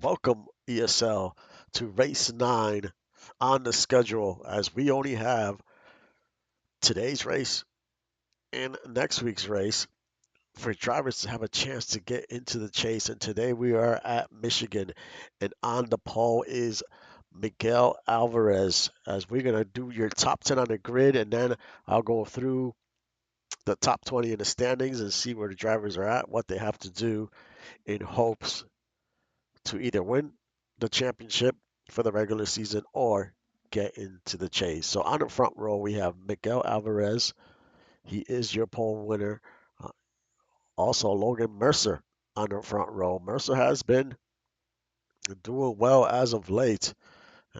Welcome, ESL, to race 9 on the schedule as we only have today's race and next week's race for drivers to have a chance to get into the chase. And today we are at Michigan, and on the pole is Miguel Alvarez. As we're going to do your top 10 on the grid, and then I'll go through the top 20 in the standings and see where the drivers are at, what they have to do in hopes to either win the championship for the regular season or get into the chase. So on the front row, we have Miguel Alvarez. He is your pole winner. Uh, Also, Logan Mercer on the front row. Mercer has been doing well as of late.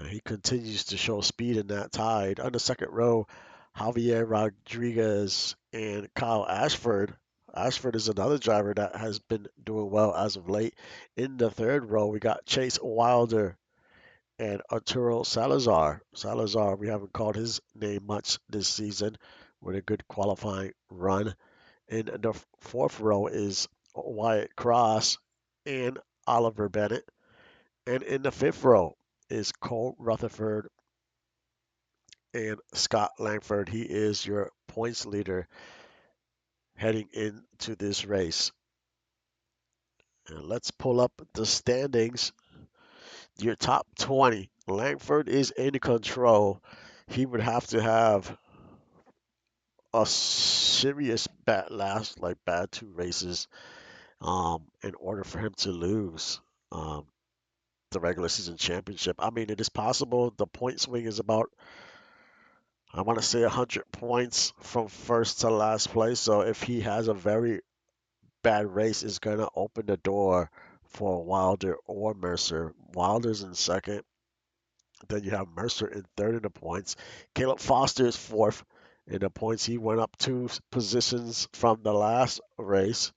He continues to show speed in that tide. On the second row, Javier Rodriguez and Kyle Ashford. Ashford is another driver that has been doing well as of late. In the third row, we got Chase Wilder and Arturo Salazar. Salazar, we haven't called his name much this season with a good qualifying run. In the fourth row is Wyatt Cross and Oliver Bennett. And in the fifth row is Cole Rutherford and Scott Langford. He is your points leader heading into this race. And let's pull up the standings. Your top 20. Langford is in control. He would have to have a serious bad two races, in order for him to lose the regular season championship. I mean, it is possible. The point swing is about, I want to say, 100 points from first to last place. So if he has a very bad race, it's going to open the door for Wilder or Mercer. Wilder's in second. Then you have Mercer in third in the points. Caleb Foster is fourth in the points. He went up two positions from the last race.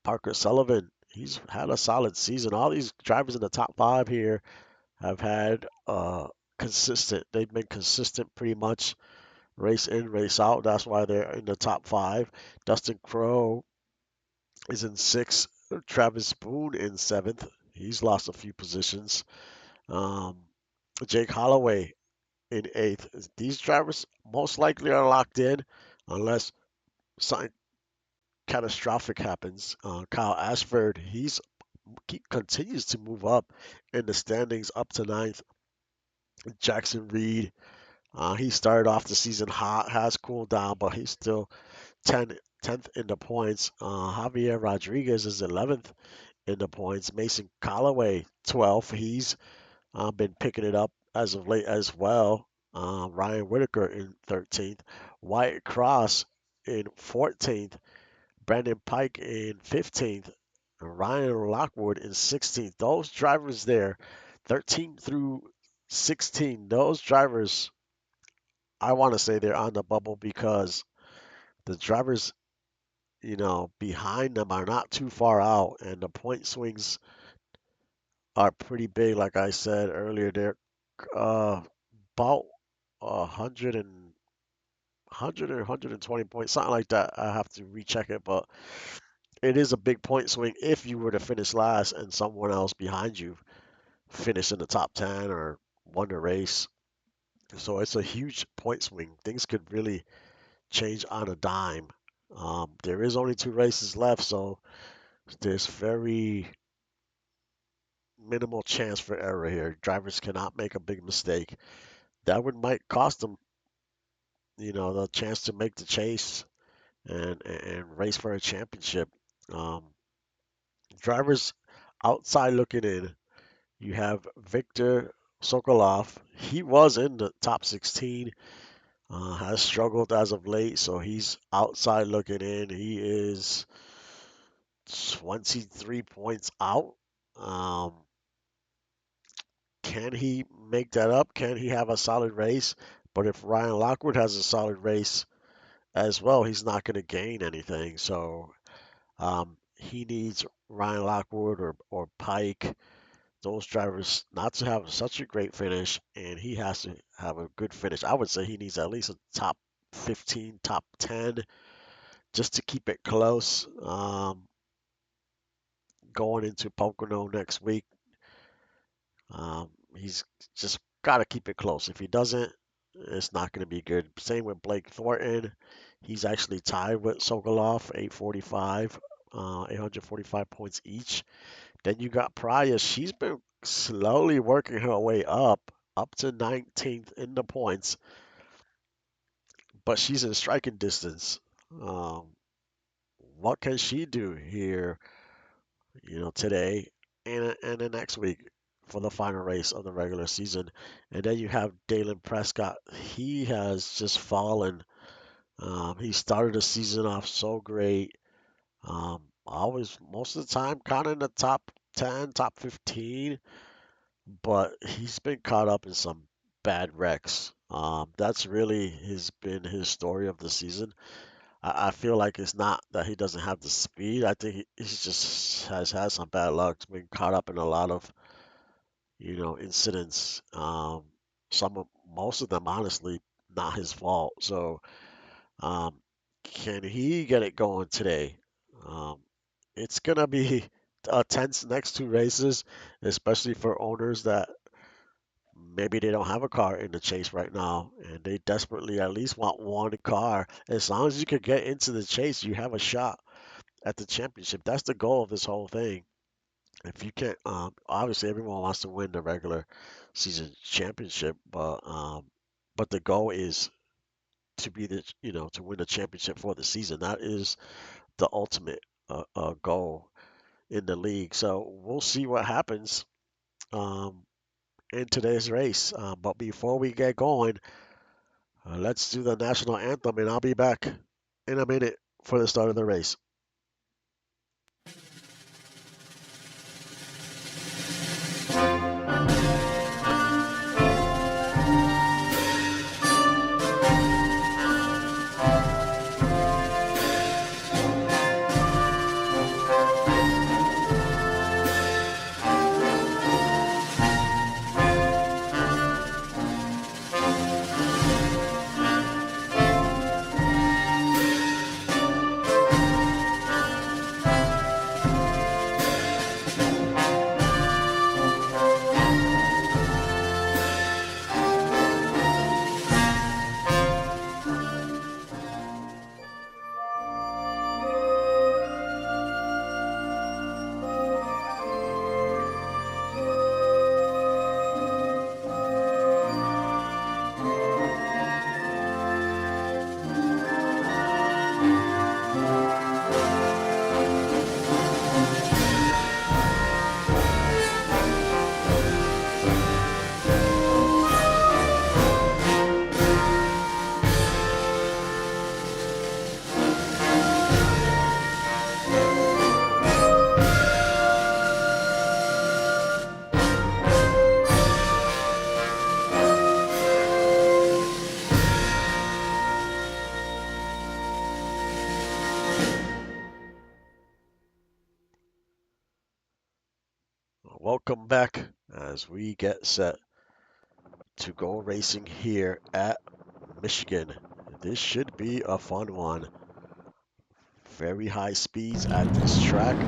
Parker Sullivan, he's had a solid season. All these drivers in the top five here have had consistent. They've been consistent pretty much race in, race out. That's why they're in the top five. Dustin Crowe is in sixth. Travis Boone in seventh. He's lost a few positions. Um, Jake Holloway in eighth. These drivers most likely are locked in unless something catastrophic happens. Kyle Ashford, he continues to move up in the standings up to ninth. Jackson Reed, he started off the season hot, has cooled down, but he's still 10th in the points. Javier Rodriguez is 11th in the points. Mason Callaway, 12th. He's been picking it up as of late as well. Ryan Whitaker in 13th. Wyatt Cross in 14th. Brandon Pike in 15th. Ryan Lockwood in 16th. Those drivers there, 13 through 16, those drivers, I want to say they're on the bubble because the drivers, behind them are not too far out, and the point swings are pretty big. Like I said earlier, they're about 100 and 120 points, something like that. I have to recheck it, but it is a big point swing if you were to finish last and someone else behind you finished in the top 10 or won the race. So it's a huge point swing. Things could really change on a dime. There is only two races left, so there's very minimal chance for error here. Drivers cannot make a big mistake. That would might cost them, the chance to make the chase and race for a championship. Um, Drivers outside looking in, you have Victor Sokolov. He was in the top 16, has struggled as of late, so he's outside looking in. He is 23 points out. Um, can he make that up? Can he have a solid race? But if Ryan Lockwood has a solid race as well, he's not going to gain anything. So he needs Ryan Lockwood or Pike, those drivers, not to have such a great finish, and he has to have a good finish. I would say he needs at least a top 15, top 10, just to keep it close. going into Pocono next week. He's just got to keep it close. If he doesn't, it's not going to be good. Same with Blake Thornton. He's actually tied with Sokolov, 845 points each. Then you got Pryor. She's been slowly working her way up to 19th in the points, but she's in striking distance. Um, what can she do here, today and the next week for the final race of the regular season? And then you have Dalen Prescott. He has just fallen. He started the season off so great. Always, most of the time, kind of in the top 10, top 15, but he's been caught up in some bad wrecks. That's really been his story of the season. I feel like it's not that he doesn't have the speed. I think he's just has had some bad luck. He's been caught up in a lot of, incidents. Most of them, honestly, not his fault. So, um, can he get it going today? Um, it's gonna be a tense next two races, especially for owners that maybe they don't have a car in the chase right now and they desperately at least want one car. As long as you can get into the chase, you have a shot at the championship. That's the goal of this whole thing. If you can't, obviously everyone wants to win the regular season championship, but the goal is to be to win the championship for the season. That is the ultimate goal in the league. So we'll see what happens um, in today's race. But before we get going, let's do the national anthem, and I'll be back in a minute for the start of the race. Welcome back as we get set to go racing here at Michigan. This should be a fun one. Very high speeds at this track. And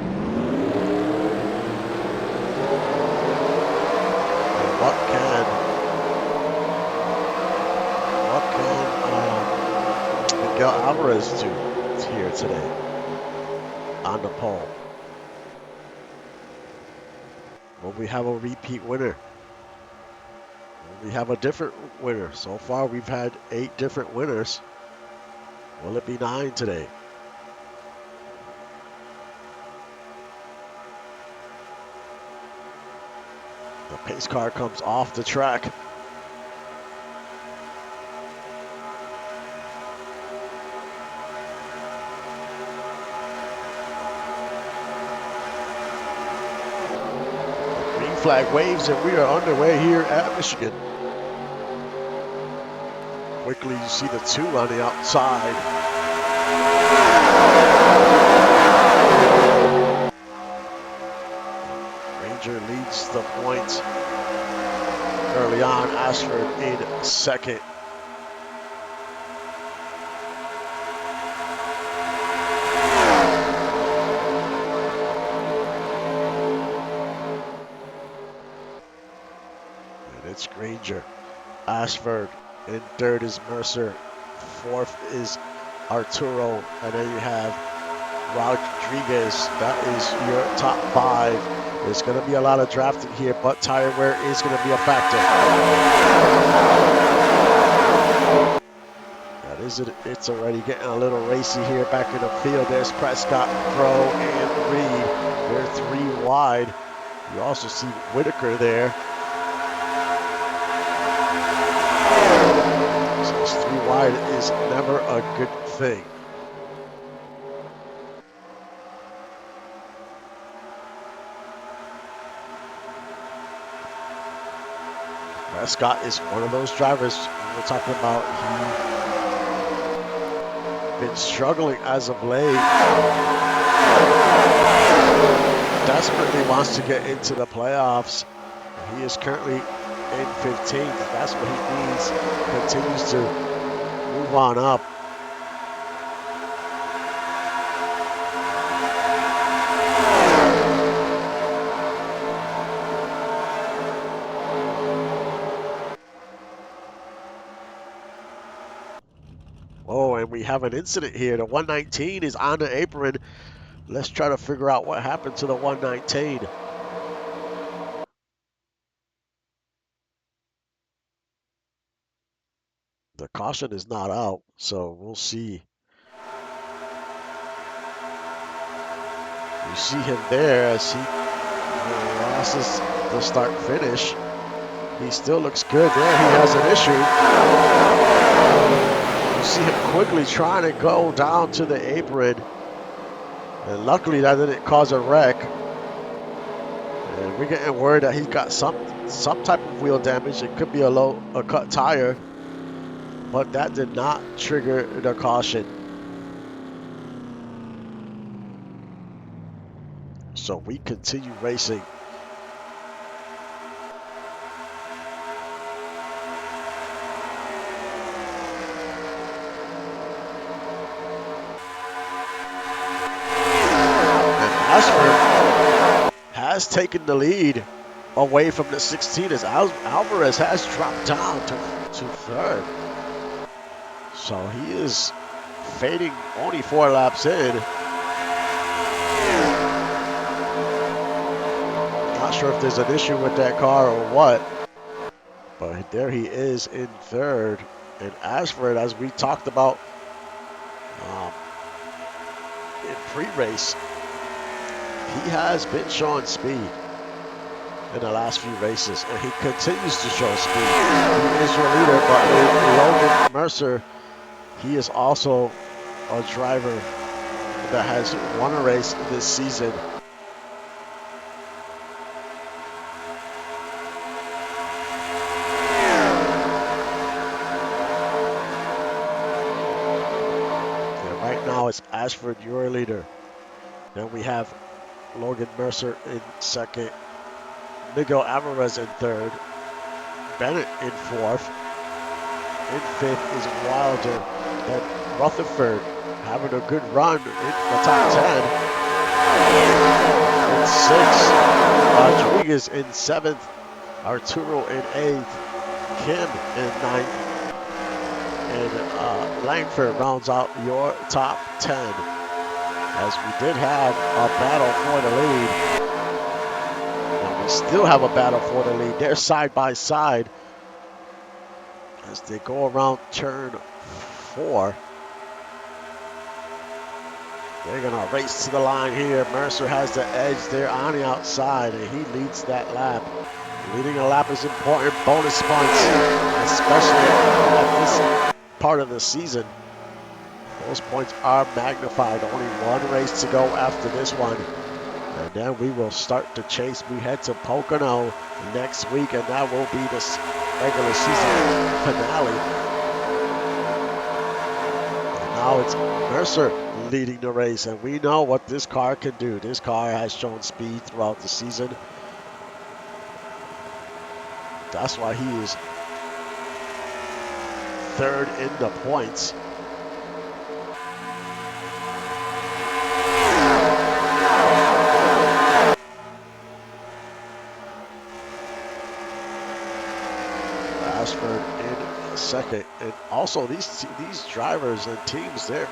what can Miguel Alvarez do here today on the pole? Will we have a repeat winner? Will we have a different winner? So far, we've had 8 different winners. Will it be 9 today? The pace car comes off the track. Green flag waves and we are underway here at Michigan. Quickly you see the 2 on the outside. Ranger leads the points early on. Ashford in second. it's Granger. Ashford. In third is Mercer. Fourth is Arturo. And then you have Rodriguez. That is your top 5. There's going to be a lot of drafting here, but tire wear is going to be a factor. That is it. It's already getting a little racy here back in the field. There's Prescott, Crow, and Reed. They're 3 wide. You also see Whitaker there. So this 3 wide is never a good thing. Prescott is one of those drivers we're talking about. He's been struggling as of late. Desperately wants to get into the playoffs. He is currently in 15th. That's what he needs. Continues to move on up. Oh, and we have an incident here. The 119 is on the apron. Let's try to figure out what happened to the 119. The caution is not out, so we'll see. You see him there as he losses the start-finish. He still looks good there. He has an issue. You see him quickly trying to go down to the apron. And luckily that didn't cause a wreck. And we're getting word that he's got some type of wheel damage. It could be a cut tire. But that did not trigger the caution. So we continue racing. And Ashford has taken the lead away from the 16 as Alvarez has dropped down to third. So he is fading only 4 laps in. Not sure if there's an issue with that car or what, but there he is in third. And Ashford, as we talked about in pre-race, he has been showing speed in the last few races, and he continues to show speed. He is your leader, but Logan Mercer, he is also a driver that has won a race this season. And right now it's Ashford, your leader. Then we have Logan Mercer in second, Miguel Alvarez in third, Bennett in fourth. In fifth is Wilder. Then Rutherford having a good run in the top 10. In sixth, Rodriguez in seventh, Arturo in eighth, Kim in ninth, and Langford rounds out your top 10. As we did have a battle for the lead. And we still have a battle for the lead. They're side by side as they go around turn 4. They're gonna race to the line here. Mercer has the edge there on the outside, and he leads that lap. Leading a lap is important. Bonus points, especially at this part of the season. Those points are magnified. Only one race to go after this one. And then we will start the chase. We head to Pocono next week, and that will be the regular season finale. And now it's Mercer leading the race, and we know what this car can do. This car has shown speed throughout the season. That's why he is third in the points. second. And also these drivers and teams, they're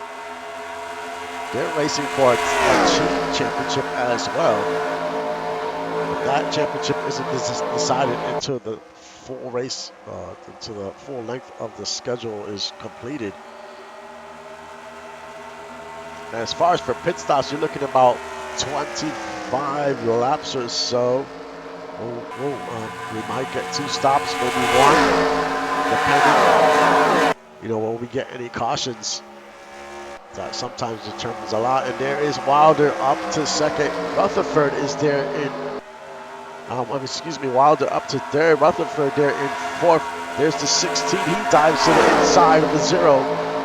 racing for a team championship as well. But that championship isn't decided until the full race, until the full length of the schedule is completed. And as far as for pit stops, you're looking about 25 laps or so. We might get 2 stops, maybe 1, depending, when we get any cautions. That sometimes determines a lot. And there is Wilder up to second. Rutherford is there in, Wilder up to third. Rutherford there in fourth. There's the 16. He dives to the inside of the 0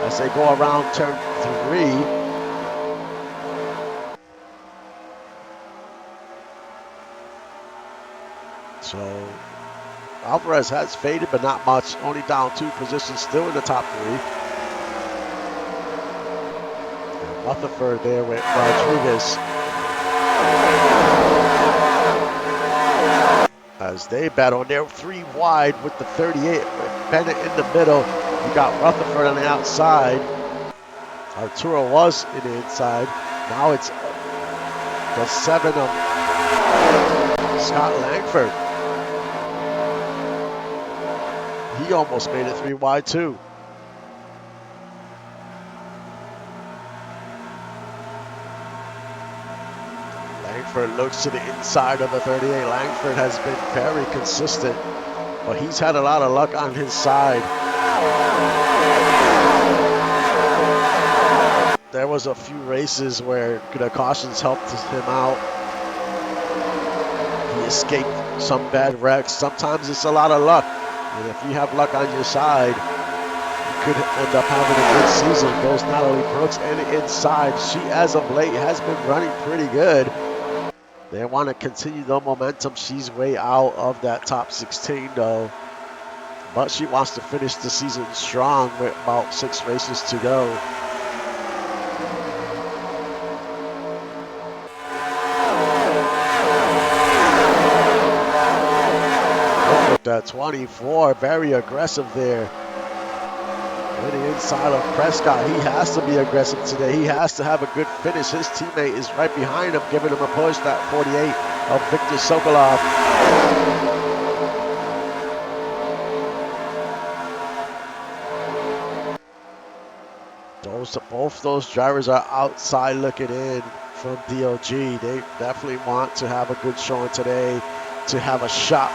as they go around turn 3. So Alvarez has faded, but not much. Only down 2 positions, still in the top 3. And Rutherford there with Rodriguez as they battle. And they're 3 wide with the 38. With Bennett in the middle. You got Rutherford on the outside. Arturo was in the inside. Now it's the 7 of Scott Langford. He almost made it 3 wide too. Langford looks to the inside of the 38. Langford has been very consistent, but he's had a lot of luck on his side. There was a few races where the cautions helped him out. He escaped some bad wrecks. Sometimes it's a lot of luck. And if you have luck on your side, you could end up having a good season. Goes Natalie Brooks and inside. She, as of late, has been running pretty good. They want to continue the momentum. She's way out of that top 16, though. But she wants to finish the season strong with about 6 races to go. That 24, very aggressive there. Winning inside of Prescott. He has to be aggressive today. He has to have a good finish. His teammate is right behind him, giving him a push. That 48 of Victor Sokolov. Both those drivers are outside looking in from DOG. They definitely want to have a good showing today to have a shot.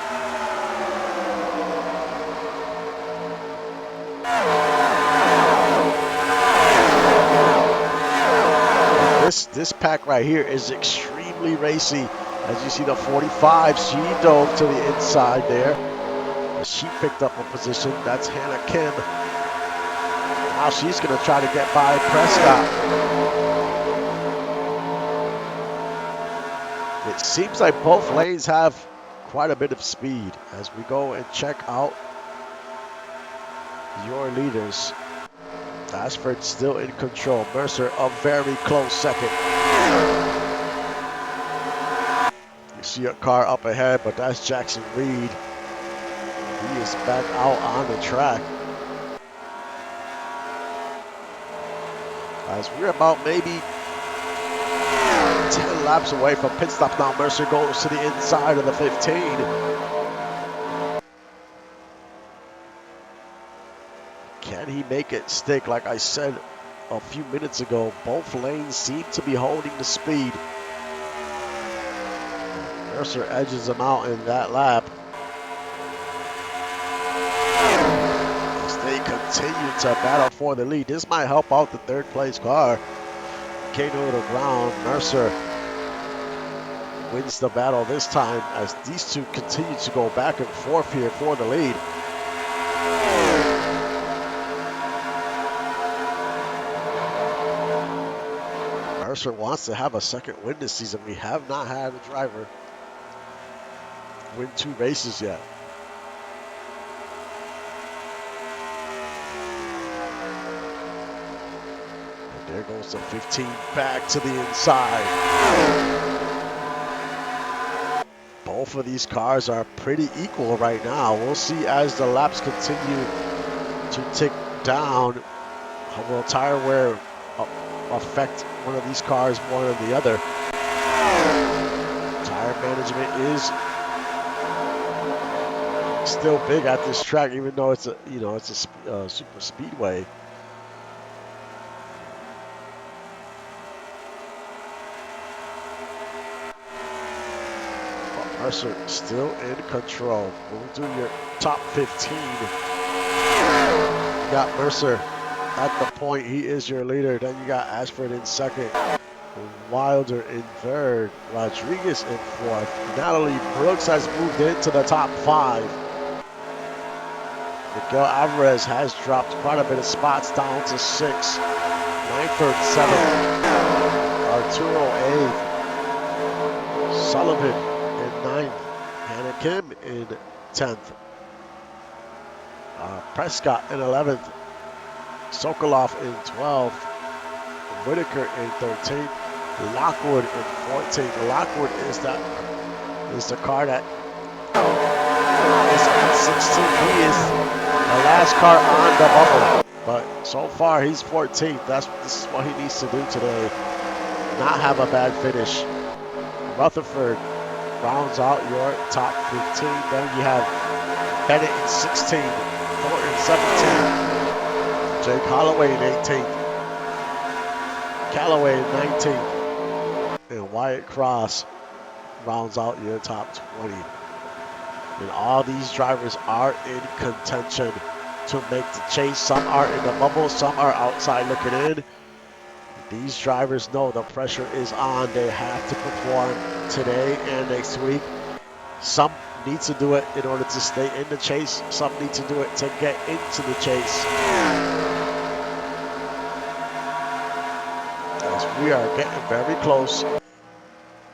This pack right here is extremely racy. As you see the 45, she dove to the inside there. She picked up a position. That's Hannah Kim. Now she's going to try to get by Prescott. It seems like both lanes have quite a bit of speed as we go and check out your leaders. Ashford still in control. Mercer a very close second. You see a car up ahead, but that's Jackson Reed. He is back out on the track. As we're about maybe 10 laps away from pit stop now. Mercer goes to the inside of the 15. Can he make it stick? Like I said a few minutes ago, both lanes seem to be holding the speed. Mercer edges him out in that lap. As they continue to battle for the lead. This might help out the third place car. Came over the ground. Mercer wins the battle this time as these two continue to go back and forth here for the lead. Mercer wants to have a second win this season. We have not had a driver win 2 races yet. And there goes the 15 back to the inside. Both of these cars are pretty equal right now. We'll see as the laps continue to tick down. Will tire wear affect one of these cars more than the other? Tire management is still big at this track, even though it's a super speedway. But Mercer still in control. We'll do your top 15. You got Mercer at the point. He is your leader. Then you got Ashford in second. Wilder in third. Rodriguez in fourth. Natalie Brooks has moved into the top 5. Miguel Alvarez has dropped quite a bit of spots down to 6. Langford 7th. Arturo 8th. Sullivan in 9th. Hannah Kim in 10th. Prescott in 11th. Sokolov in 12th. Whitaker in 13th. Lockwood in 14th. Lockwood is the car that is at 16th. He is the last car on the bubble. But so far he's 14th. This is what he needs to do today. Not have a bad finish. Rutherford rounds out your top 15. Then you have Bennett in 16th. Thornton in 17th. Jake Holloway in 18th. Callaway in 19th. And Wyatt Cross rounds out your top 20. And all these drivers are in contention to make the chase. Some are in the bubble, some are outside looking in. These drivers know the pressure is on. They have to perform today and next week. Some need to do it in order to stay in the chase. Some need to do it to get into the chase. As we are getting very close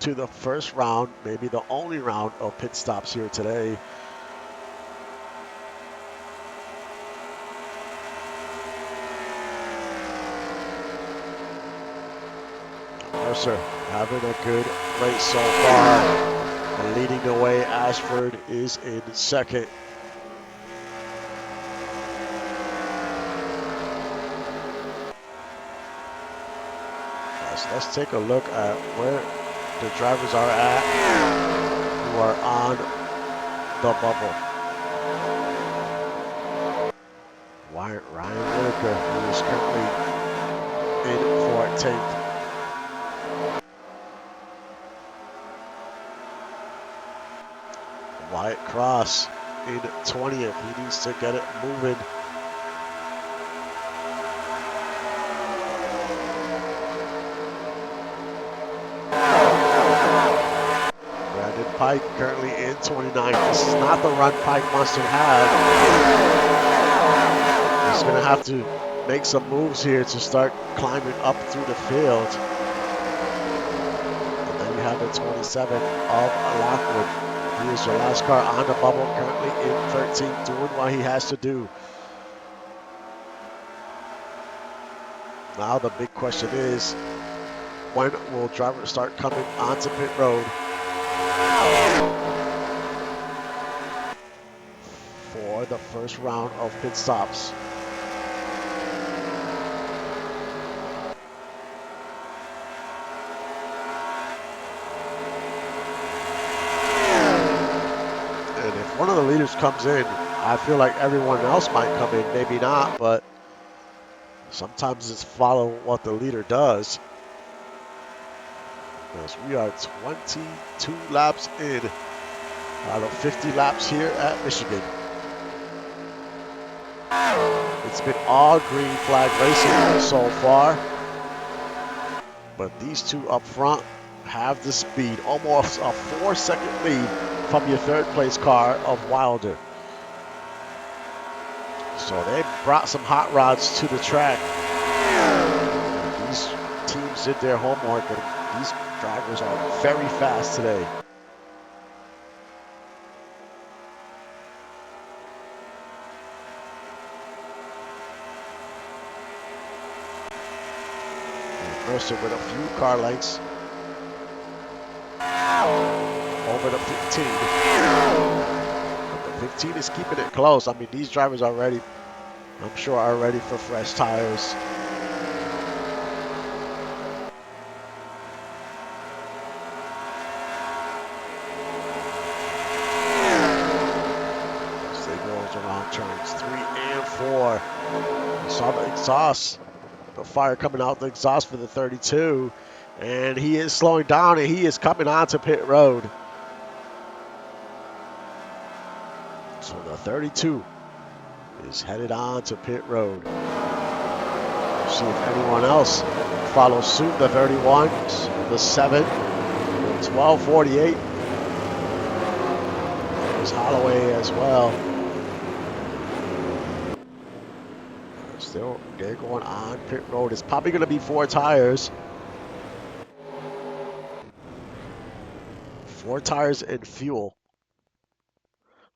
to the first round, maybe the only round of pit stops here today. Mercer having a good race so far. And leading the way, Ashford is in second. Let's take a look at where the drivers are at who are on the bubble. Ryan Whitaker, who is currently in 14th. Wyatt Cross in 20th. He needs to get it moving. Pike currently in 29th. This is not the run Pike wants to have. He's going to have to make some moves here to start climbing up through the field. And then you have the 27th of Lockwood. He is your last car on the bubble, currently in 13th, doing what he has to do. Now the big question is, when will drivers start coming onto pit road for the first round of pit stops? And if one of the leaders comes in, I feel like everyone else might come in, maybe not, but sometimes it's follow what the leader does. Because we are 22 laps in out of 50 laps here at Michigan. It's been all green flag racing so far, but these two up front have the speed, almost a 4-second lead from your third place car of Wilder. So they brought some hot rods to the track. These teams did their homework, and these drivers are very fast today. Mercer with a few car lengths over the 15. But the 15 is keeping it close. I mean, these drivers are ready I'm sure are ready for fresh tires. As they goes around turns 3 and 4. You saw the exhaust, the fire coming out the exhaust for the 32. And he is slowing down and he is coming onto pit road. So the 32 is headed on to pit road. We'll see if anyone else follows suit. The 31, the 7, the 1248 is Holloway as well. Still, they're going on pit road. It's probably going to be 4 tires. 4 tires and fuel.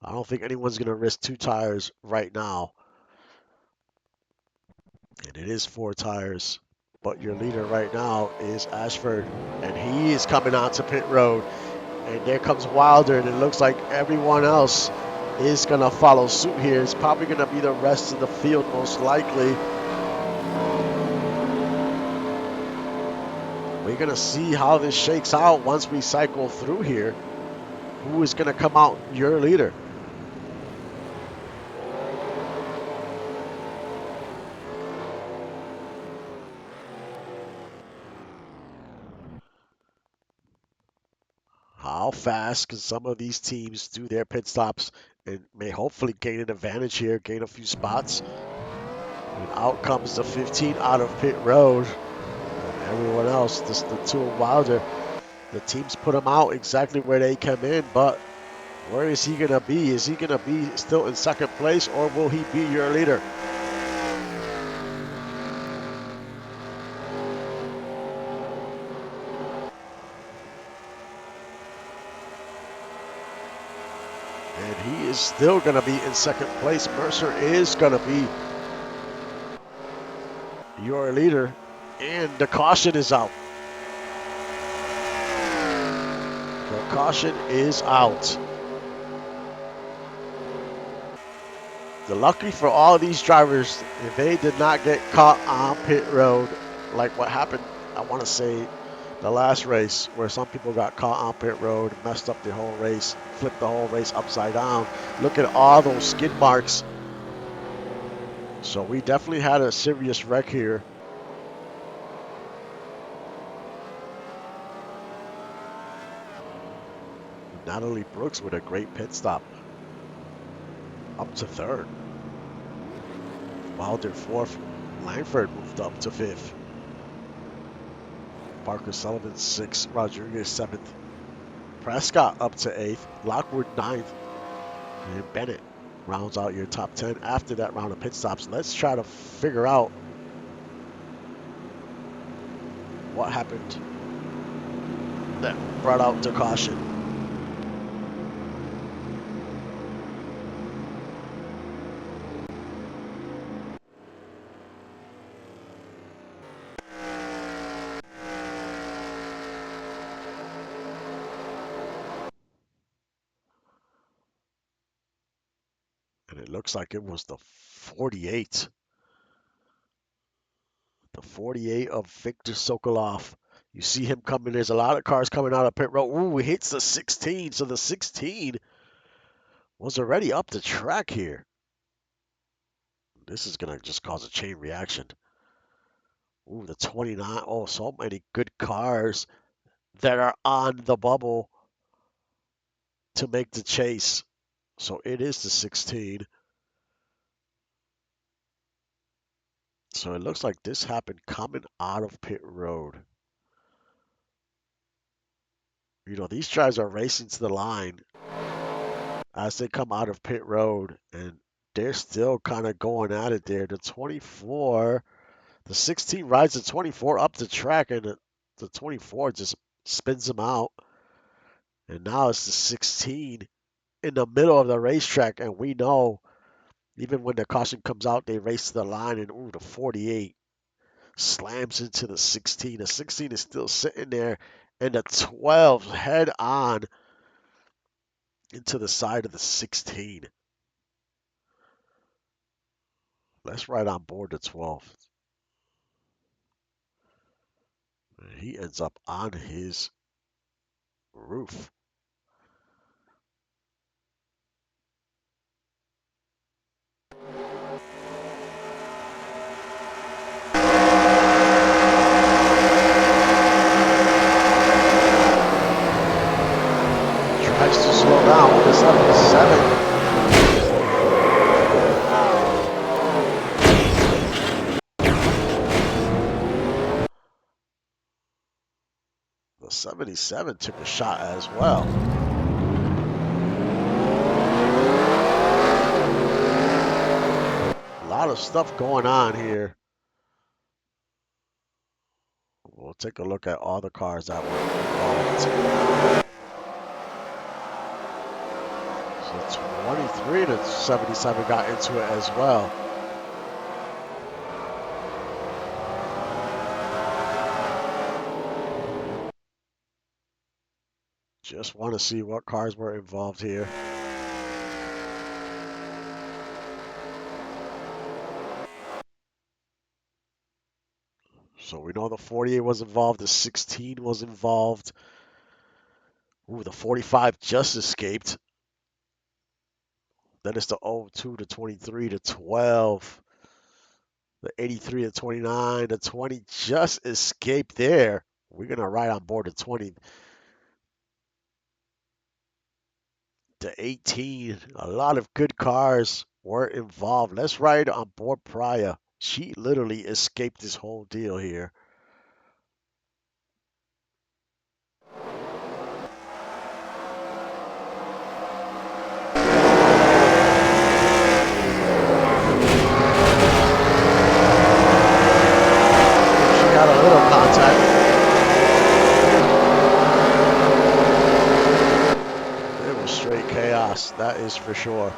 I don't think anyone's going to risk 2 tires right now. And it is 4 tires. But your leader right now is Ashford. And he is coming onto pit road. And there comes Wilder. And it looks like everyone else is going to follow suit here. It's probably going to be the rest of the field most likely. We're going to see how this shakes out once we cycle through here. Who is going to come out your leader? How fast can some of these teams do their pit stops and may hopefully gain an advantage here, gain a few spots? And out comes the 15 out of pit road. And everyone else, just the 2 Wilder, the teams put him out exactly where they came in, but where is he going to be? Is he going to be still in second place, or will he be your leader? And he is still going to be in second place. Mercer is going to be your leader, and the caution is out. The caution is out. The lucky for all of these drivers, if they did not get caught on pit road, like what happened, I want to say, the last race, where some people got caught on pit road, messed up the whole race, flipped the whole race upside down. Look at all those skid marks. So we definitely had a serious wreck here. Natalie Brooks with a great pit stop. Up to 3rd. Wilder 4th. Langford moved up to 5th. Parker Sullivan 6th. Rodriguez 7th. Prescott up to 8th. Lockwood 9th. And Bennett rounds out your top 10 after that round of pit stops. Let's try to figure out what happened that brought out the caution. And it looks like it was the 48. The 48 of Victor Sokolov. You see him coming. There's a lot of cars coming out of pit road. Ooh, he hits the 16. So the 16 was already up the track here. This is going to just cause a chain reaction. Ooh, the 29. Oh, so many good cars that are on the bubble to make the chase. So it is the 16. So it looks like this happened coming out of pit road. You know, these guys are racing to the line as they come out of pit road, and they're still kind of going at it there. The 24, the 16 rides the 24 up the track, and the 24 just spins them out. And now it's the 16 in the middle of the racetrack, and we know even when the caution comes out, they race to the line, and ooh, the 48 slams into the 16. The 16 is still sitting there, and the 12 head on into the side of the 16. Let's ride on board the 12th. He ends up on his roof. Tries to slow down on the 77. The 77 took a shot as well. A lot of stuff going on here. We'll take a look at all the cars that were involved. So 23 to 77 got into it as well. Just want to see what cars were involved here. So we know the 48 was involved, the 16 was involved. Ooh, the 45 just escaped. Then it's the 02 to 23 to 12. The 83 to 29. The 20 just escaped there. We're going to ride on board the 20. The 18. A lot of good cars were involved. Let's ride on board Praya. She literally escaped this whole deal here. She got a little contact. It was straight chaos, that is for sure.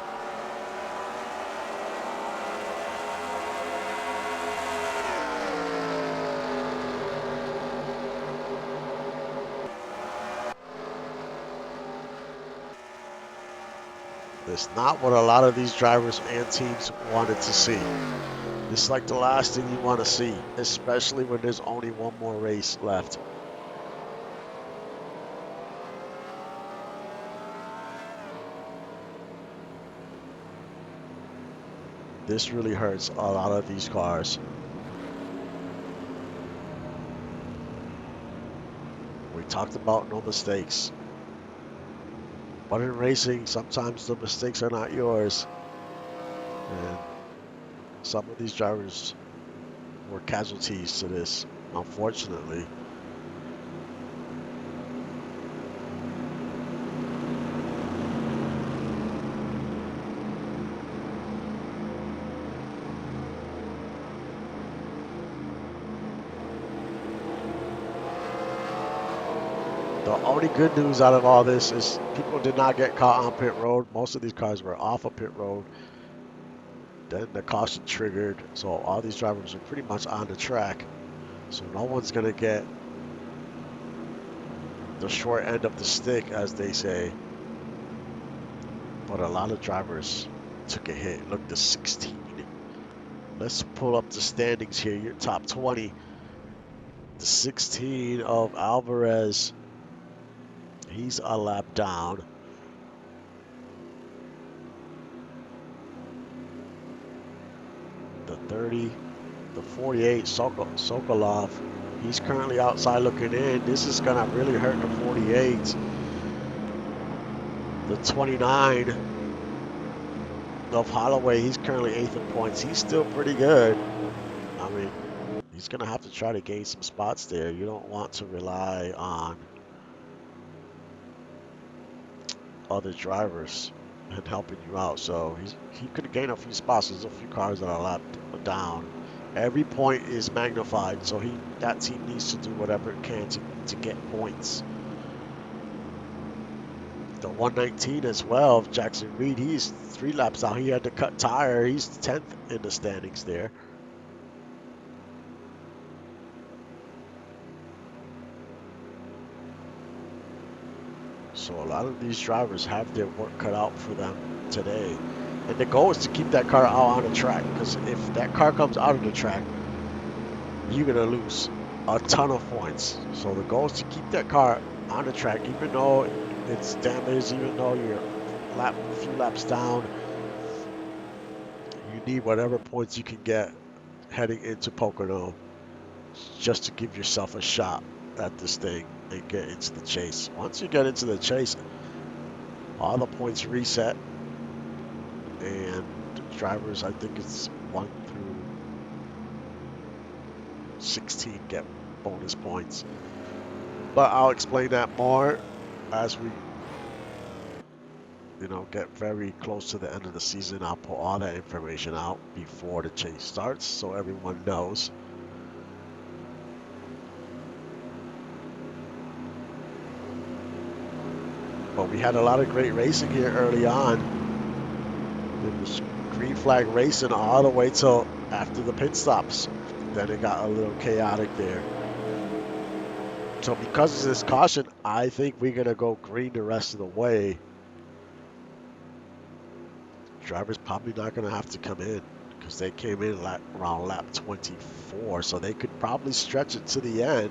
It's not what a lot of these drivers and teams wanted to see. This is like the last thing you want to see, especially when there's only one more race left. This really hurts a lot of these cars. We talked about no mistakes. But in racing, sometimes the mistakes are not yours. And some of these drivers were casualties to this, unfortunately. The only good news out of all this is people did not get caught on pit road. Most of these cars were off of pit road. Then the caution triggered, so all these drivers are pretty much on the track. So no one's going to get the short end of the stick, as they say. But a lot of drivers took a hit. Look, the 16. Let's pull up the standings here. Your top 20. The 16 of Alvarez. He's a lap down. The 30, the 48, Sokolov. He's currently outside looking in. This is going to really hurt the 48. The 29 of Holloway, he's currently 8th in points. He's still pretty good. I mean, he's going to have to try to gain some spots there. You don't want to rely on other drivers and helping you out. So he could gain a few spots. There's a few cars that are lapped down. Every point is magnified, so that team needs to do whatever it can to get points. The 119 as well of Jackson Reed, he's 3 laps out. He had to cut tire. He's 10th in the standings there. So a lot of these drivers have their work cut out for them today. And the goal is to keep that car out on the track, because if that car comes out of the track, you're going to lose a ton of points. So the goal is to keep that car on the track, even though it's damaged, even though you're a few laps down. You need whatever points you can get heading into Pocono just to give yourself a shot at this thing and get into the chase. Once you get into the chase, all the points reset, and drivers, I think it's 1 through 16 get bonus points. But I'll explain that more as we, get very close to the end of the season. I'll put all that information out before the chase starts so everyone knows. But we had a lot of great racing here early on. It was green flag racing all the way till after the pit stops. Then it got a little chaotic there. So because of this caution, I think we're going to go green the rest of the way. Drivers probably not going to have to come in because they came in around lap 24. So they could probably stretch it to the end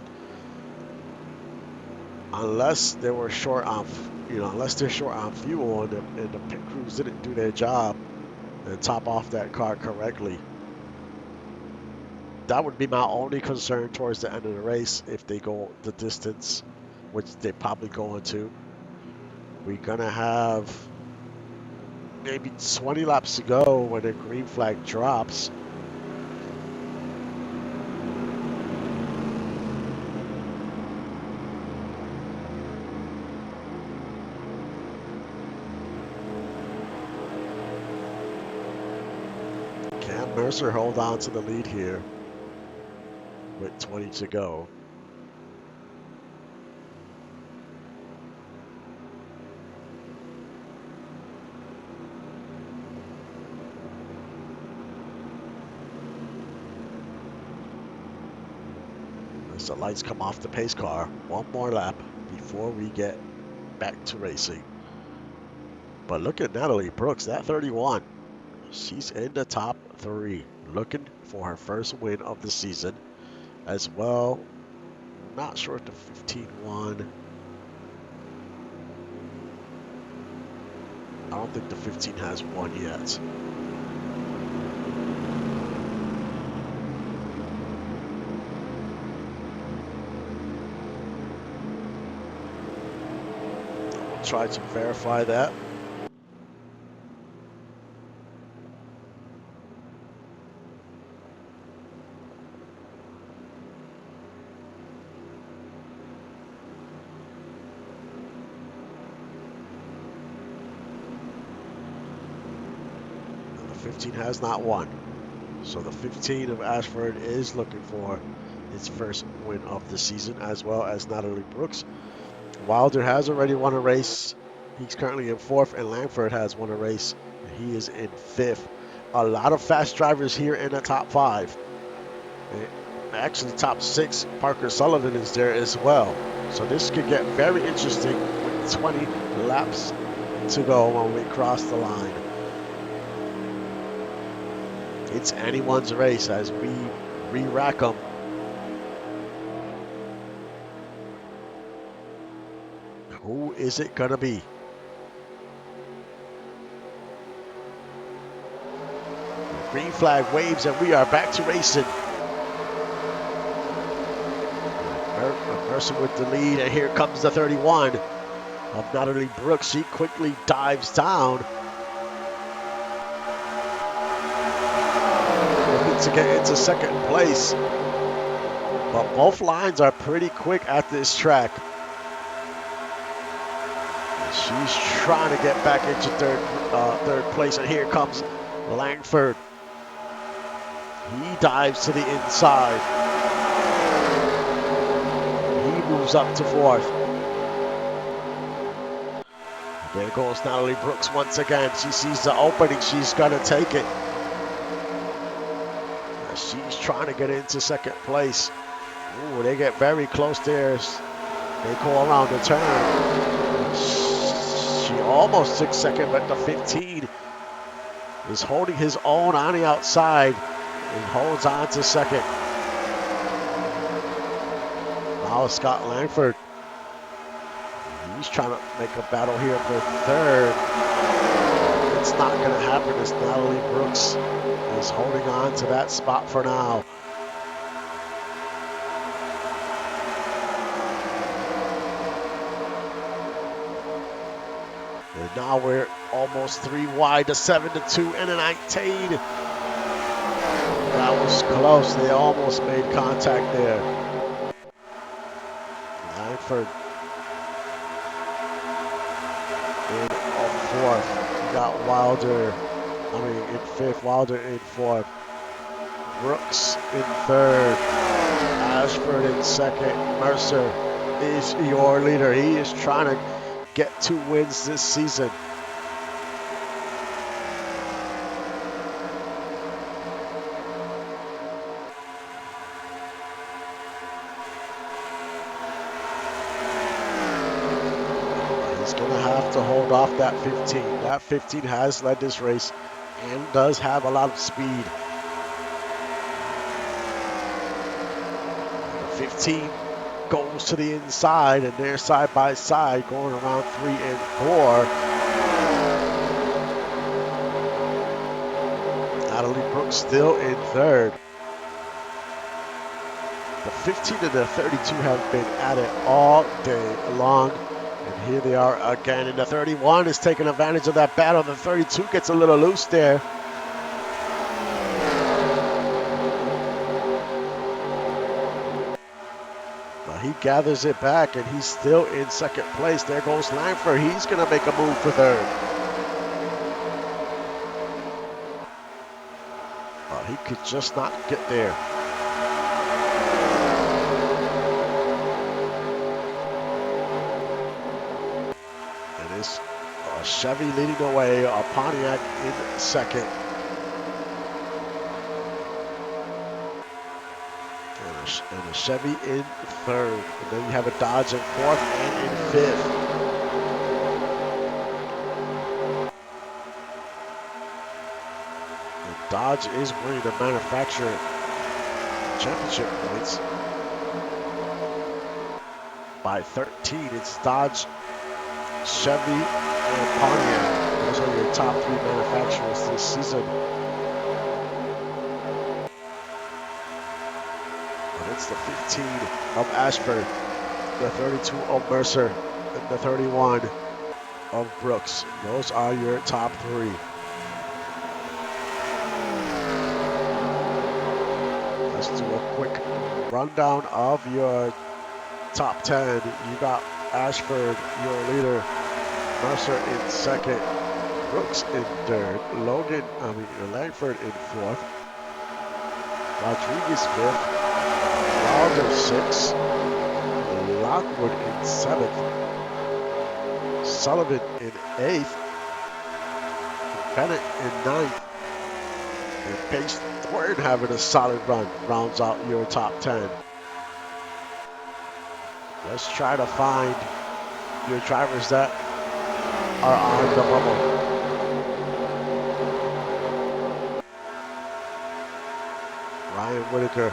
unless they were short on, unless they're short on fuel and the pit crews didn't do their job and top off that car correctly. That would be my only concern towards the end of the race if they go the distance, which they're probably going to. We're going to have maybe 20 laps to go when the green flag drops. Can Mercer hold on to the lead here with 20 to go? As the lights come off the pace car, one more lap before we get back to racing. But look at Natalie Brooks, that 31. She's in the top 3, looking for her first win of the season as well. Not sure if the 15 won. I don't think the 15 has won yet. We'll try to verify that. The 15 has not won. So the 15 of Ashford is looking for its first win of the season, as well as Natalie Brooks. Wilder has already won a race. He's currently in 4th, and Langford has won a race. He is in 5th. A lot of fast drivers here in the top 5. Actually, top 6, Parker Sullivan is there as well. So this could get very interesting with 20 laps to go when we cross the line. It's anyone's race as we re-rack them. Who is it going to be? Green flag waves and we are back to racing. Mercer with the lead, and here comes the 31 of Natalie Brooks. She quickly dives down. Looking to get into 2nd place. But both lines are pretty quick at this track. She's trying to get back into third place, and here comes Langford. He dives to the inside. He moves up to 4th. There goes Natalie Brooks once again. She sees the opening. She's going to take it. She's trying to get into 2nd place. Ooh, they get very close there. They go around the turn. She almost took 2nd, but the 15 is holding his own on the outside and holds on to second. Now Scott Langford. He's trying to make a battle here for third. It's not going to happen as Natalie Brooks is holding on to that spot for now. And now we're almost 3 wide to 7-2 and a 19. That was close. They almost made contact there. Langford in fourth. You got Wilder, in fifth. Wilder in fourth. Brooks in third. Ashford in second. Mercer is your leader. He is trying to get 2 wins this season. He's going to have to hold off that 15. That 15 has led this race and does have a lot of speed. 15 goes to the inside, and they're side by side going around 3 and 4. Natalie Brooks still in third. The 15 and the 32 have been at it all day long. And here they are again. And the 31 is taking advantage of that battle. The 32 gets a little loose there. But he gathers it back, and he's still in second place. There goes Langford. He's going to make a move for third. But he could just not get there. Chevy leading the way, Pontiac in second. And a Chevy in third. And then you have a Dodge in fourth and in fifth. And Dodge is winning the manufacturer championship points by 13. It's Dodge, Chevy, and Pontiac. Those are your top 3 manufacturers this season. But it's the 15 of Ashford, the 32 of Mercer, and the 31 of Brooks. Those are your top 3. Let's do a quick rundown of your top 10. You got Ashford, your leader. Mercer in second, Brooks in third, Langford in fourth, Rodriguez fifth, Wilder sixth, Lockwood in seventh, Sullivan in eighth, Bennett in ninth, and Pace Thornton having a solid run rounds out your top 10. Let's try to find your drivers that are on the bubble. Ryan Whitaker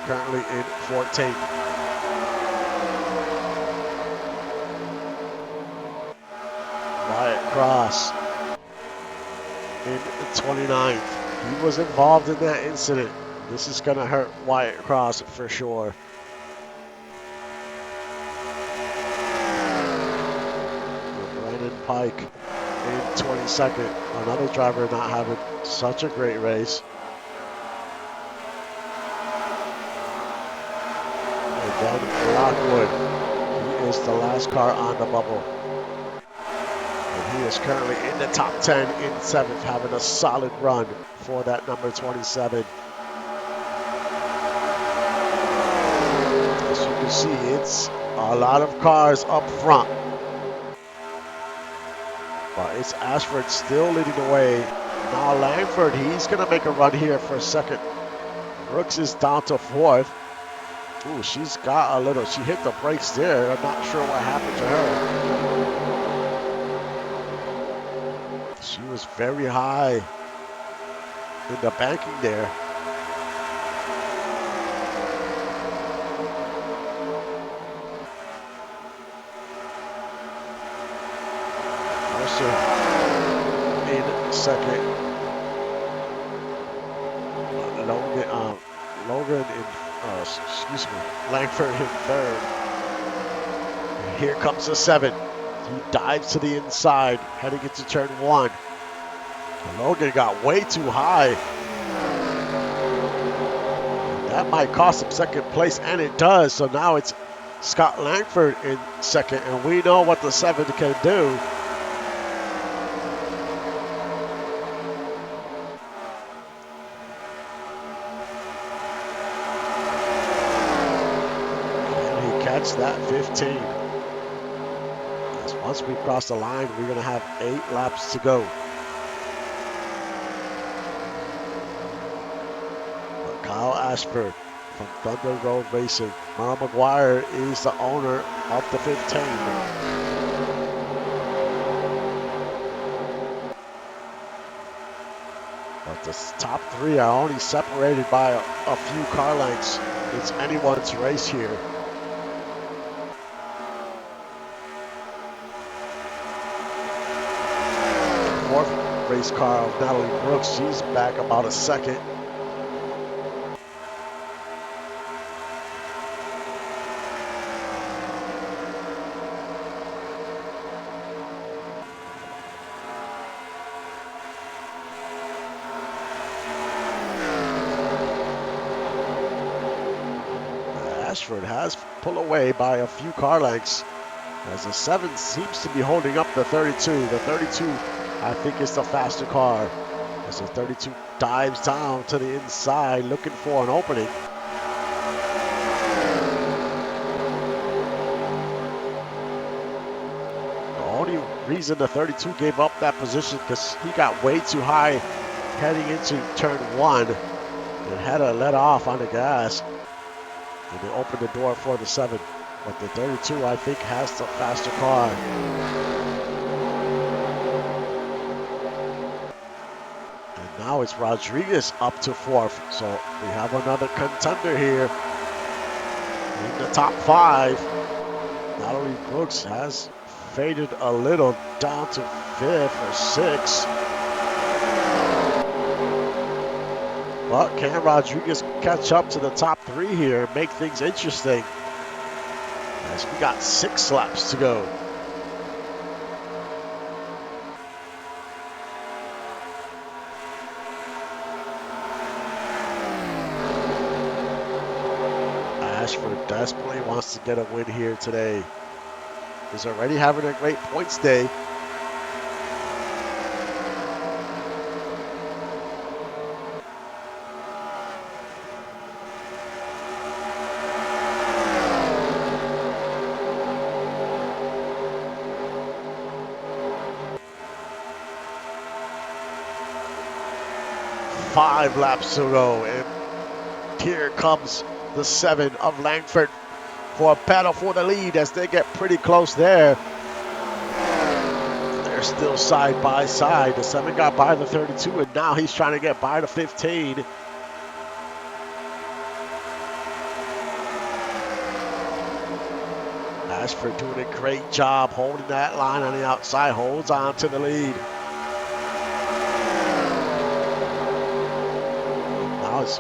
currently in 14th. Wyatt Cross in 29th. He was involved in that incident. This is going to hurt Wyatt Cross for sure. Pike in 22nd. Another driver not having such a great race. And then Lockwood. He is the last car on the bubble. And he is currently in the top 10 in 7th, having a solid run for that number 27. As you can see, it's a lot of cars up front. But it's Ashford still leading the way. Now Langford, he's going to make a run here for second. Brooks is down to fourth. Ooh, she's got a little, she hit the brakes there. I'm not sure what happened to her. She was very high in the banking there. Mercer in second. Logan in, excuse me, Langford in third. And here comes the 7. He dives to the inside, heading into turn 1. And Logan got way too high. That might cost him second place, and it does. So now it's Scott Langford in second, and we know what the 7 can do. Can he catch that 15? As once we cross the line, we're going to have 8 laps to go. But Kyle Ashford from Thunder Road Racing. Merle McGuire is the owner of the 15. But the top 3 are only separated by a few car lengths. It's anyone's race here. Fourth race car of Natalie Brooks, she's back about a second. Ashford has pulled away by a few car lengths, as the 7 seems to be holding up the 32. The 32, I think, is the faster car, as the 32 dives down to the inside looking for an opening. The only reason the 32 gave up that position because he got way too high heading into turn 1 and had to let off on the gas. And they opened the door for the 7. But the 32, I think, has the faster car. And now it's Rodriguez up to 4th. So we have another contender here in the top 5. Natalie Brooks has faded a little down to 5th or 6th. But can Rodriguez catch up to the top 3 here and make things interesting? As we got 6 laps to go. Ashford desperately wants to get a win here today. He's already having a great points day. Five laps to go, and here comes the 7 of Langford for a battle for the lead as they get pretty close there. They're still side by side. The 7 got by the 32, and now he's trying to get by the 15. Ashford doing a great job holding that line on the outside, holds on to the lead. Now it's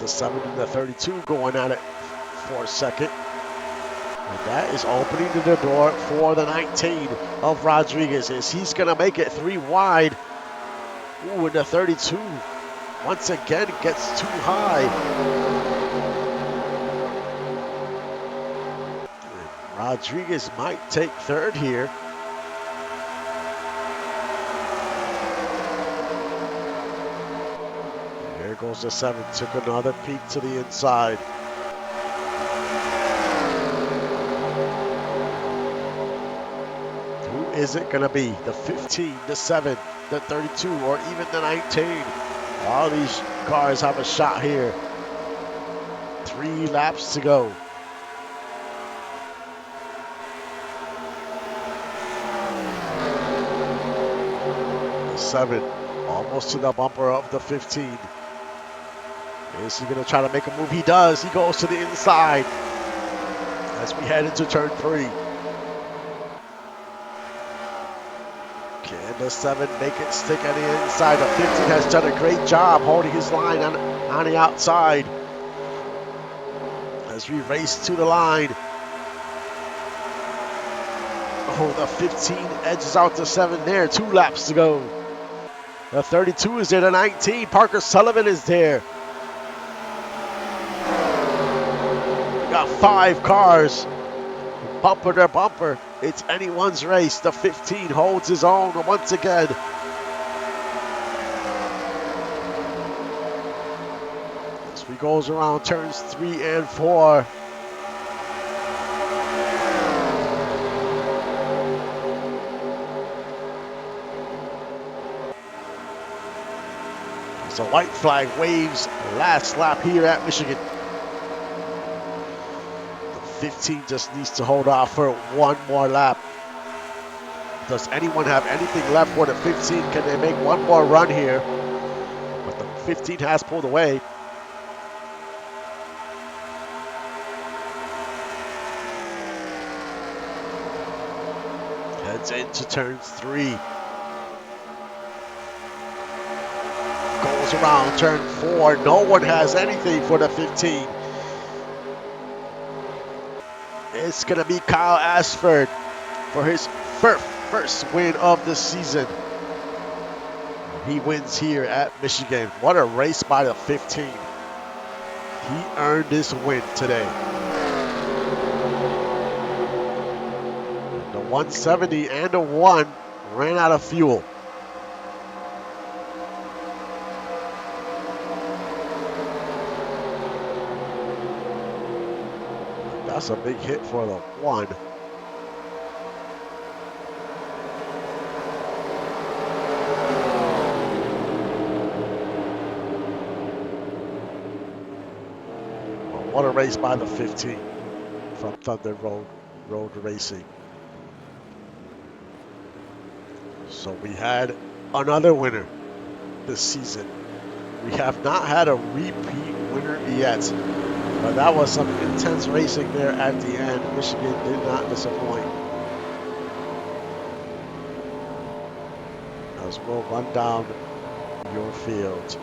the 7 and the 32 going at it for a second. And that is opening the door for the 19 of Rodriguez, as he's going to make it 3 wide. Ooh, and the 32 once again gets too high. And Rodriguez might take 3rd here. There goes the 7, took another peek to the inside. Is it going to be the 15, the 7, the 32, or even the 19? All these cars have a shot here. 3 laps to go. The 7 Almost to the bumper of the 15. Is he going to try to make a move? He does. He goes to the inside as we head into turn 3. Can the 7 make it stick at the inside? The 15 has done a great job holding his line on the outside as we race to the line. Oh, the 15 edges out the 7 there. 2 laps to go. The 32 is there. The 19, Parker Sullivan is there. We got 5 cars. Bumper to bumper. It's anyone's race. The 15 holds his own once again. As he goes around turns 3 and 4. So white flag waves last lap here at Michigan. The 15 just needs to hold off for one more lap. Does anyone have anything left for the 15? Can they make one more run here? But the 15 has pulled away. Heads into turn 3. Goes around turn 4. No one has anything for the 15. It's going to be Kyle Ashford for his first win of the season. He wins here at Michigan. What a race by the 15. He earned this win today. The 170 and the 1 ran out of fuel. That's a big hit for the 1. What a race by the 15 from Thunder Road Racing. So we had another winner this season. We have not had a repeat winner yet, but that was some intense racing there at the end. Michigan did not disappoint. As we'll run down your field.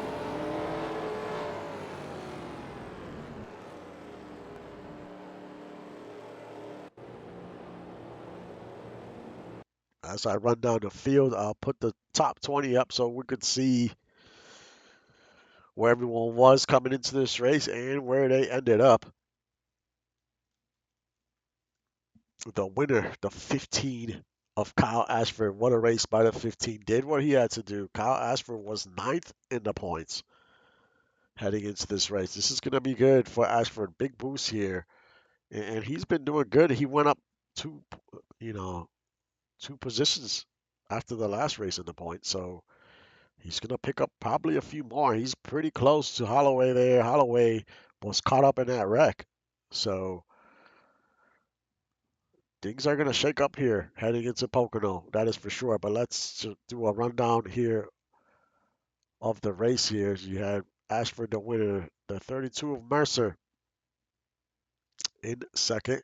As I run down the field, I'll put the top 20 up so we could see where everyone was coming into this race and where they ended up. The winner, the 15 of Kyle Ashford. What a race by the 15. Did what he had to do. Kyle Ashford was 9th in the points heading into this race. This is going to be good for Ashford. Big boost here. And he's been doing good. He went up two positions after the last race in the points. So he's going to pick up probably a few more. He's pretty close to Holloway there. Holloway was caught up in that wreck. So things are going to shake up here heading into Pocono. That is for sure. But let's do a rundown here of the race here. You had Ashford, the winner, the 32 of Mercer in second,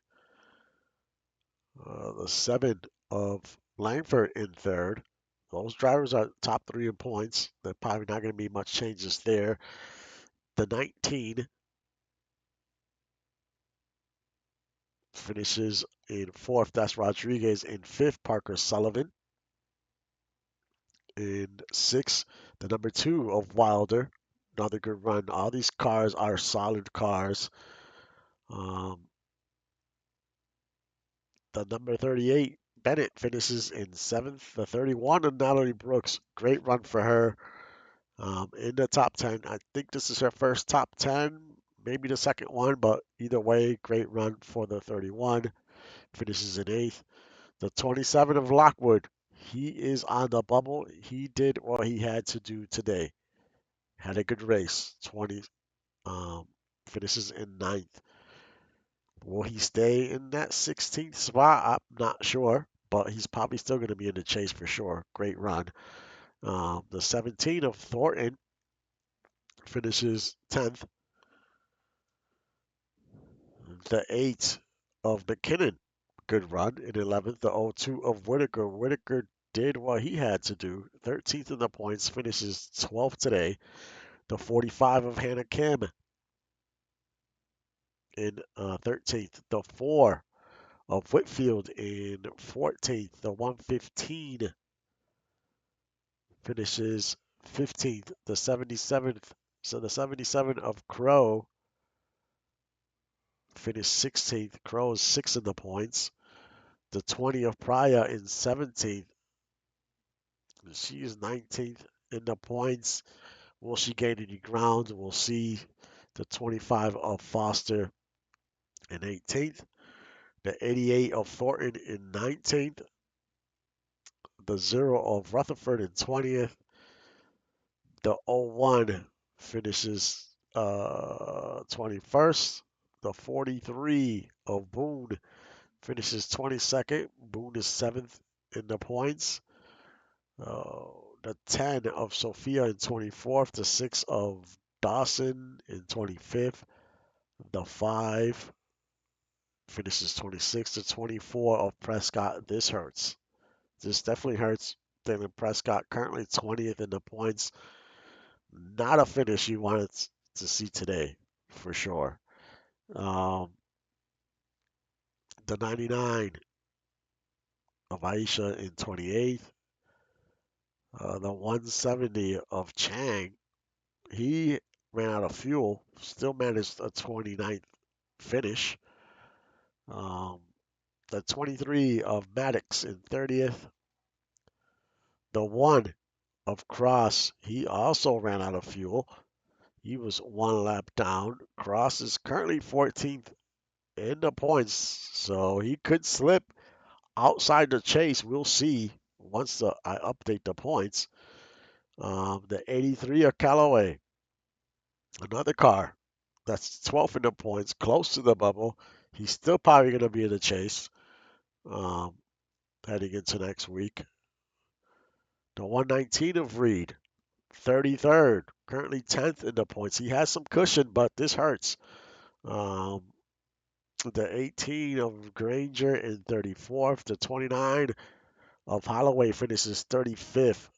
the 7 of Langford in third. Those drivers are top 3 in points. There's probably not going to be much changes there. The 19 finishes in fourth. That's Rodriguez. In fifth, Parker Sullivan. In sixth, the number 2 of Wilder. Another good run. All these cars are solid cars. The number 38, Bennett, finishes in seventh. The 31 of Natalie Brooks. Great run for her. In the top 10. I think this is her first top 10, maybe the second one, but either way, great run for the 31. Finishes in 8th. The 27 of Lockwood, he is on the bubble. He did what he had to do today. Had a good race. Finishes in 9th. Will he stay in that 16th spot? I'm not sure, but he's probably still going to be in the chase for sure. Great run. The 17 of Thornton finishes 10th. The 8 of McKinnon, good run in 11th. The 02 of Whitaker. Whitaker did what he had to do. 13th in the points, finishes 12th today. The 45 of Hannah Kim in 13th. The 4 of Whitfield in 14th. The 115 finishes 15th. The 77th, so the 77 of Crow finished 16th. Crow is 6 in the points. The 20 of Pryor in 17th. She is 19th in the points. Will she gain any ground? We'll see. The 25 of Foster in 18th. The 88 of Thornton in 19th. The 0 of Rutherford in 20th. The 01 finishes 21st. The 43 of Boone finishes 22nd. Boone is 7th in the points. The 10 of Sophia in 24th. The 6 of Dawson in 25th. The 5 finishes 26th. The 24 of Prescott. This hurts. This definitely hurts. David Prescott currently 20th in the points. Not a finish you wanted to see today, for sure. Um, the 99 of Aisha in 28th. The 170 of Chang. He ran out of fuel, still managed a 29th finish. Um, the 23 of Maddox in 30th. The 1 of Cross, he also ran out of fuel. He was one lap down. Cross is currently 14th in the points, so he could slip outside the chase. We'll see once I update the points. The 83 of Callaway, another car that's 12th in the points, close to the bubble. He's still probably going to be in the chase um, heading into next week. The 119 of Reed, 33rd, currently 10th in the points. He has some cushion, but this hurts. Um, the 18 of Granger in 34th. The 29 of Holloway finishes 35th.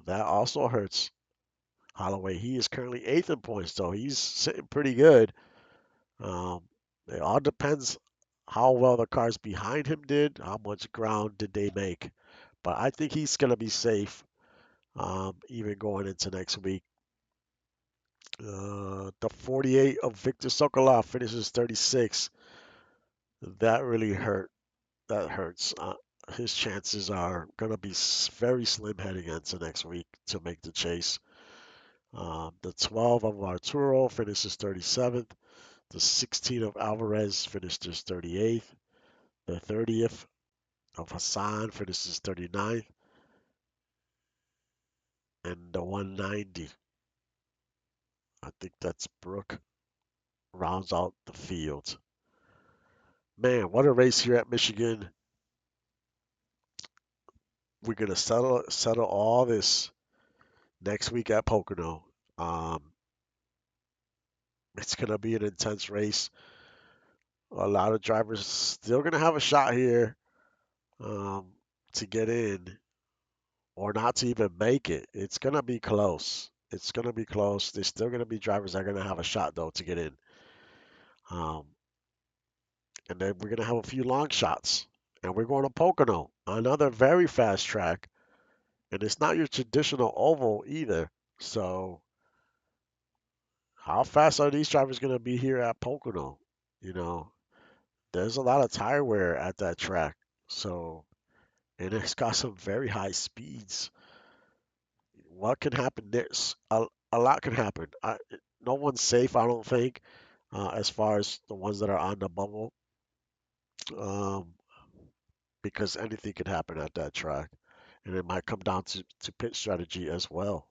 That also hurts Holloway. He is currently 8th in points, though. He's sitting pretty good. Um, it all depends how well the cars behind him did, how much ground did they make. But I think he's going to be safe, even going into next week. The 48 of Victor Sokolov finishes 36. That really hurt. That hurts. His chances are going to be very slim heading into next week to make the chase. The 12 of Arturo finishes 37th. The 16 of Alvarez finishes 38th. The 30th of Hassan finishes 39th. And the 190, I think that's Brooke, rounds out the field. Man, what a race here at Michigan. We're going to settle all this next week at Pocono. Um, it's going to be an intense race. A lot of drivers still going to have a shot here um, to get in or not to even make it. It's going to be close. It's going to be close. There's still going to be drivers that are going to have a shot, though, to get in. Um, and then we're going to have a few long shots. And we're going to Pocono, another very fast track. And it's not your traditional oval either. So, how fast are these drivers going to be here at Pocono? You know, there's a lot of tire wear at that track. So, and it's got some very high speeds. What can happen? A lot can happen. No one's safe, I don't think, as far as the ones that are on the bubble, um, because anything could happen at that track, and it might come down to pit strategy as well.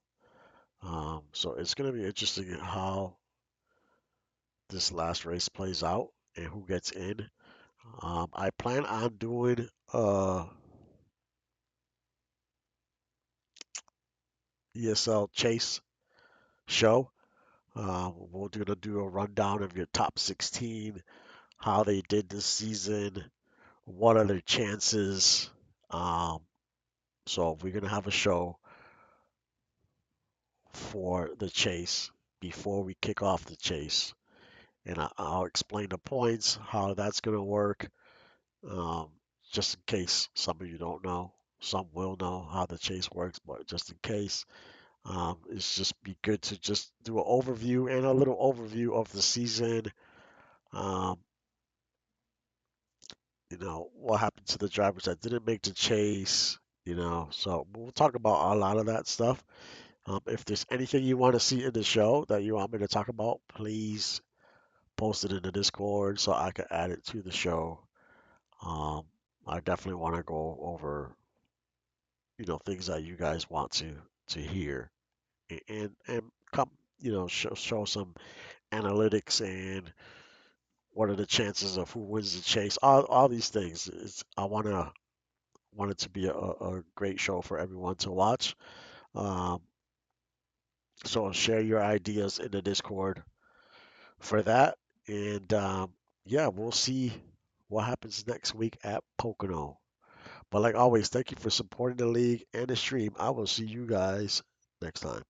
So it's going to be interesting how this last race plays out and who gets in. I plan on doing ESL Chase show. We're going to do a rundown of your top 16, how they did this season, what are their chances. Um, so we're going to have a show for the chase before we kick off the chase. And I'll explain the points, how that's going to work, um, just in case some of you don't know. Some will know how the chase works, but just in case, it's just be good to just do an overview and a little overview of the season. Um, what happened to the drivers that didn't make the chase, so we'll talk about a lot of that stuff. If there's anything you want to see in the show that you want me to talk about, please post it in the Discord so I can add it to the show. Um, I definitely want to go over, things that you guys want to hear and come, show some analytics and what are the chances of who wins the chase. All these things. I want it to be a great show for everyone to watch. Um, so share your ideas in the Discord for that. And yeah, we'll see what happens next week at Pocono. But like always, thank you for supporting the league and the stream. I will see you guys next time.